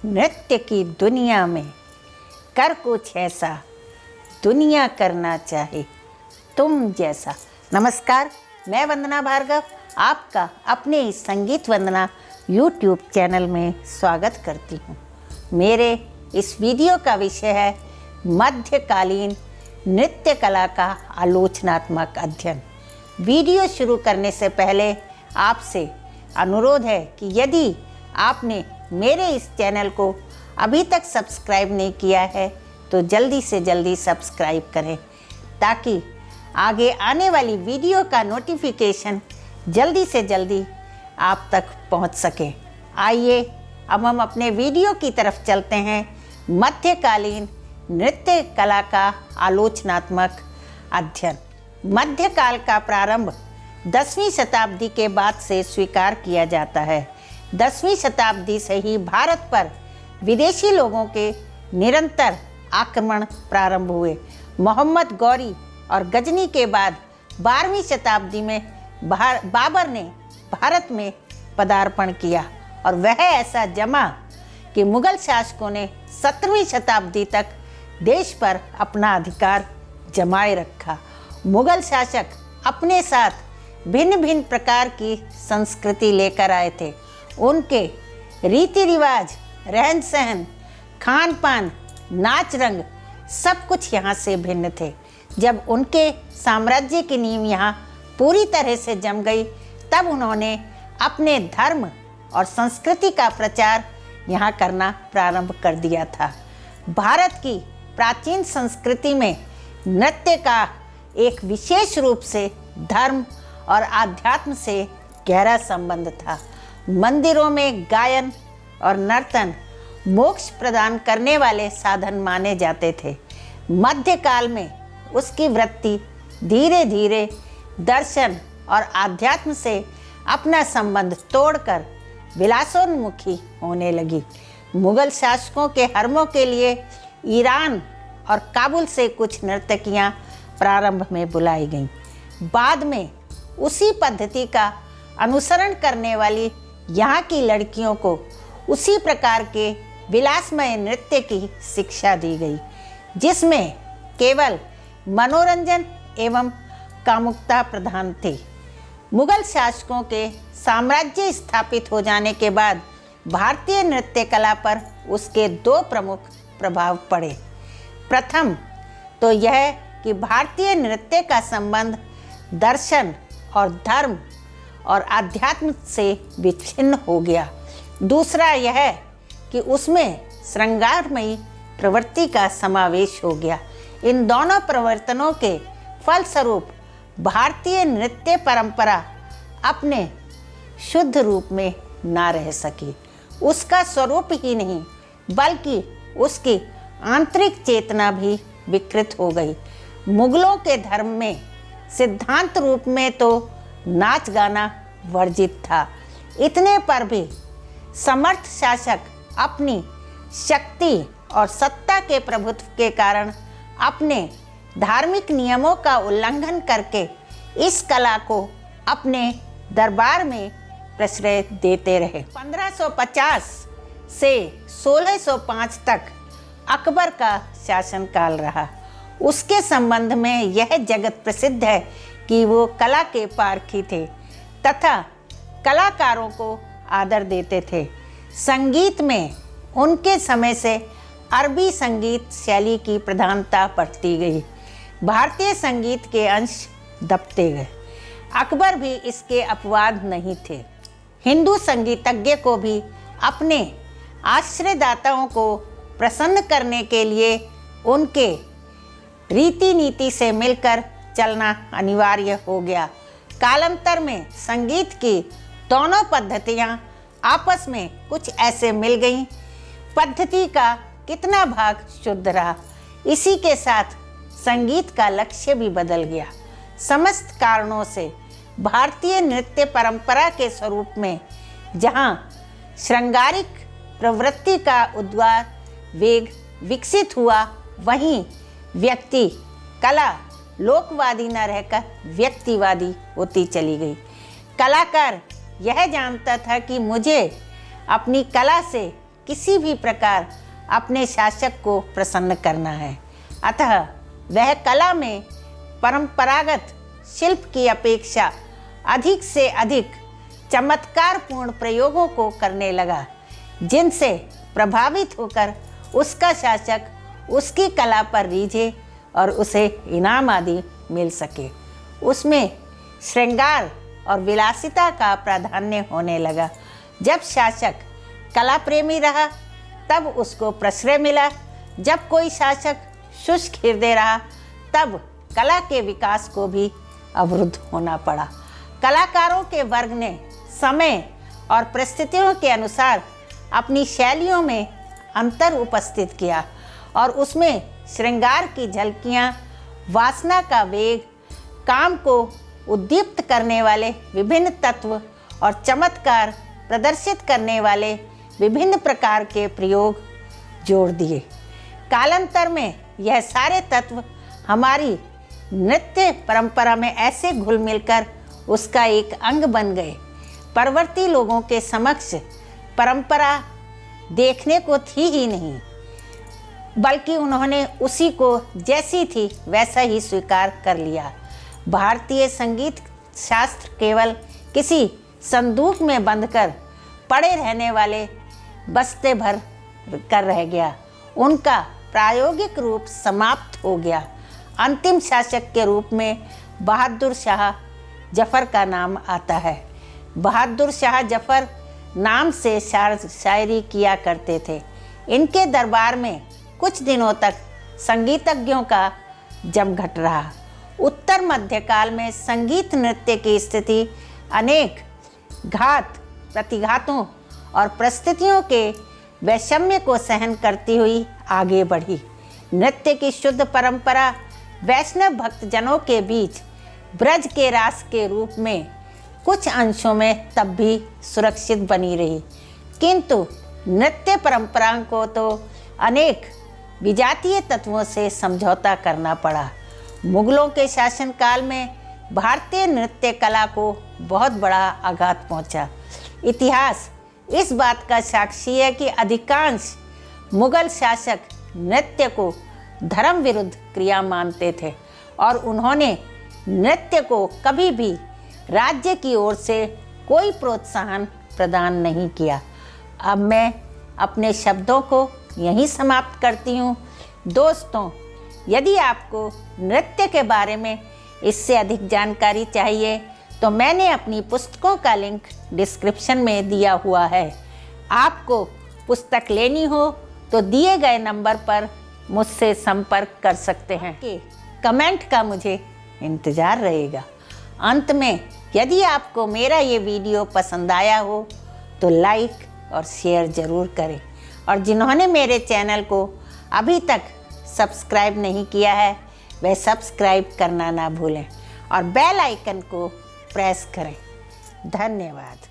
नृत्य की दुनिया में कर कुछ ऐसा, दुनिया करना चाहे तुम जैसा। नमस्कार, मैं वंदना भार्गव आपका अपने इस संगीत वंदना यूट्यूब चैनल में स्वागत करती हूँ। मेरे इस वीडियो का विषय है मध्यकालीन नृत्य कला का आलोचनात्मक अध्ययन। वीडियो शुरू करने से पहले आपसे अनुरोध है कि यदि आपने मेरे इस चैनल को अभी तक सब्सक्राइब नहीं किया है तो जल्दी से जल्दी सब्सक्राइब करें ताकि आगे आने वाली वीडियो का नोटिफिकेशन जल्दी से जल्दी आप तक पहुंच सके। आइए अब हम अपने वीडियो की तरफ चलते हैं। मध्यकालीन नृत्य कला का आलोचनात्मक अध्ययन। मध्यकाल का प्रारंभ 10वीं शताब्दी के बाद से स्वीकार किया जाता है। 10वीं शताब्दी से ही भारत पर विदेशी लोगों के निरंतर आक्रमण प्रारंभ हुए। मोहम्मद गौरी और गजनी के बाद 12वीं शताब्दी में बाबर ने भारत में पदार्पण किया और वह ऐसा जमा कि मुगल शासकों ने 17वीं शताब्दी तक देश पर अपना अधिकार जमाए रखा। मुगल शासक अपने साथ भिन्न भिन्न प्रकार की संस्कृति लेकर आए थे। उनके रीति रिवाज, रहन सहन, खान पान, नाच रंग सब कुछ यहाँ से भिन्न थे। जब उनके साम्राज्य की नींव यहाँ पूरी तरह से जम गई तब उन्होंने अपने धर्म और संस्कृति का प्रचार यहाँ करना प्रारंभ कर दिया था। भारत की प्राचीन संस्कृति में नृत्य का एक विशेष रूप से धर्म और आध्यात्म से गहरा संबंध था। मंदिरों में गायन और नर्तन मोक्ष प्रदान करने वाले साधन माने जाते थे। मध्यकाल में उसकी वृत्ति धीरे धीरे दर्शन और आध्यात्म से अपना संबंध तोड़कर विलासोन्मुखी होने लगी। मुगल शासकों के हरमों के लिए ईरान और काबुल से कुछ नर्तकियां प्रारंभ में बुलाई गईं। बाद में उसी पद्धति का अनुसरण करने वाली यहाँ की लड़कियों को उसी प्रकार के विलासमय नृत्य की शिक्षा दी गई जिसमें केवल मनोरंजन एवं कामुकता प्रधान थे। मुगल शासकों के साम्राज्य स्थापित हो जाने के बाद भारतीय नृत्य कला पर उसके दो प्रमुख प्रभाव पड़े। प्रथम तो यह कि भारतीय नृत्य का संबंध दर्शन और धर्म और आध्यात्म से विच्छिन्न हो गया। दूसरा यह कि उसमें श्रृंगारमयी प्रवृत्ति का समावेश हो गया। इन दोनों परिवर्तनों के फलस्वरूप भारतीय नृत्य परंपरा अपने शुद्ध रूप में ना रह सकी। उसका स्वरूप ही नहीं बल्कि उसकी आंतरिक चेतना भी विकृत हो गई। मुगलों के धर्म में सिद्धांत रूप में तो नाच गाना वर्जित था। इतने पर भी समर्थ शासक अपनी शक्ति और सत्ता के प्रभुत्व के कारण अपने धार्मिक नियमों का उल्लंघन करके इस कला को अपने दरबार में प्रश्रय देते रहे। 1550 से 1605 तक अकबर का शासनकाल रहा। उसके संबंध में यह जगत प्रसिद्ध है कि वो कला के पारखी थे तथा कलाकारों को आदर देते थे। संगीत में उनके समय से अरबी संगीत शैली की प्रधानता बढ़ती गई। भारतीय संगीत के अंश दबते गए। अकबर भी इसके अपवाद नहीं थे। हिंदू संगीतज्ञ को भी अपने आश्रयदाताओं को प्रसन्न करने के लिए उनके रीति नीति से मिलकर चलना अनिवार्य हो गया। कालांतर में संगीत की दोनों पद्धतियां आपस में कुछ ऐसे मिल गईं। पद्धति का कितना भाग शुद्ध रहा, इसी के साथ संगीत का लक्ष्य भी बदल गया। समस्त कारणों से भारतीय नृत्य परंपरा के स्वरूप में जहां श्रृंगारिक प्रवृत्ति का उद्गार वेग विकसित हुआ, वहीं व्यक्ति कला लोकवादी न रहकर व्यक्तिवादी होती चली गई। कलाकार यह जानता था कि मुझे अपनी कला से किसी भी प्रकार अपने शासक को प्रसन्न करना है। अतः वह कला में परंपरागत शिल्प की अपेक्षा अधिक से अधिक चमत्कारपूर्ण प्रयोगों को करने लगा, जिनसे प्रभावित होकर उसका शासक उसकी कला पर रीझे और उसे इनाम आदि मिल सके। उसमें श्रृंगार और विलासिता का प्राधान्य होने लगा। जब शासक कला प्रेमी रहा तब उसको प्रश्रय मिला, जब कोई शासक शुष्क हृदय रहा तब कला के विकास को भी अवरुद्ध होना पड़ा। कलाकारों के वर्ग ने समय और परिस्थितियों के अनुसार अपनी शैलियों में अंतर उपस्थित किया और उसमें श्रृंगार की झलकियाँ, वासना का वेग, काम को उद्दीप्त करने वाले विभिन्न तत्व और चमत्कार प्रदर्शित करने वाले विभिन्न प्रकार के प्रयोग जोड़ दिए। कालांतर में यह सारे तत्व हमारी नृत्य परंपरा में ऐसे घुल मिलकर उसका एक अंग बन गए। परवर्ती लोगों के समक्ष परंपरा देखने को थी ही नहीं, बल्कि उन्होंने उसी को जैसी थी वैसा ही स्वीकार कर लिया। भारतीय संगीत शास्त्र केवल किसी संदूक में बंधकर पड़े रहने वाले बस्ते भर कर रह गया। उनका प्रायोगिक रूप समाप्त हो गया। अंतिम शासक के रूप में बहादुर शाह जफर का नाम आता है। बहादुर शाह जफर नाम से शायरी किया करते थे। इनके दरबार में कुछ दिनों तक संगीतज्ञों का जमघट रहा। उत्तर मध्यकाल में संगीत नृत्य की स्थिति अनेक घात प्रतिघातों और परिस्थितियों के वैषम्य को सहन करती हुई आगे बढ़ी। नृत्य की शुद्ध परंपरा वैष्णव भक्तजनों के बीच ब्रज के रास के रूप में कुछ अंशों में तब भी सुरक्षित बनी रही, किंतु नृत्य परंपरा को तो अनेक विजातीय तत्वों से समझौता करना पड़ा। मुगलों के शासनकाल में भारतीय नृत्य कला को बहुत बड़ा आघात पहुंचा। इतिहास इस बात का साक्षी है कि अधिकांश मुगल शासक नृत्य को धर्म विरुद्ध क्रिया मानते थे और उन्होंने नृत्य को कभी भी राज्य की ओर से कोई प्रोत्साहन प्रदान नहीं किया। अब मैं अपने शब्दों को यहीं समाप्त करती हूँ। दोस्तों, यदि आपको नृत्य के बारे में इससे अधिक जानकारी चाहिए तो मैंने अपनी पुस्तकों का लिंक डिस्क्रिप्शन में दिया हुआ है। आपको पुस्तक लेनी हो तो दिए गए नंबर पर मुझसे संपर्क कर सकते हैं। कमेंट का मुझे इंतज़ार रहेगा। अंत में यदि आपको मेरा ये वीडियो पसंद आया हो तो लाइक और शेयर ज़रूर करें, और जिन्होंने मेरे चैनल को अभी तक सब्सक्राइब नहीं किया है वह सब्सक्राइब करना ना भूलें और बेल आइकन को प्रेस करें। धन्यवाद।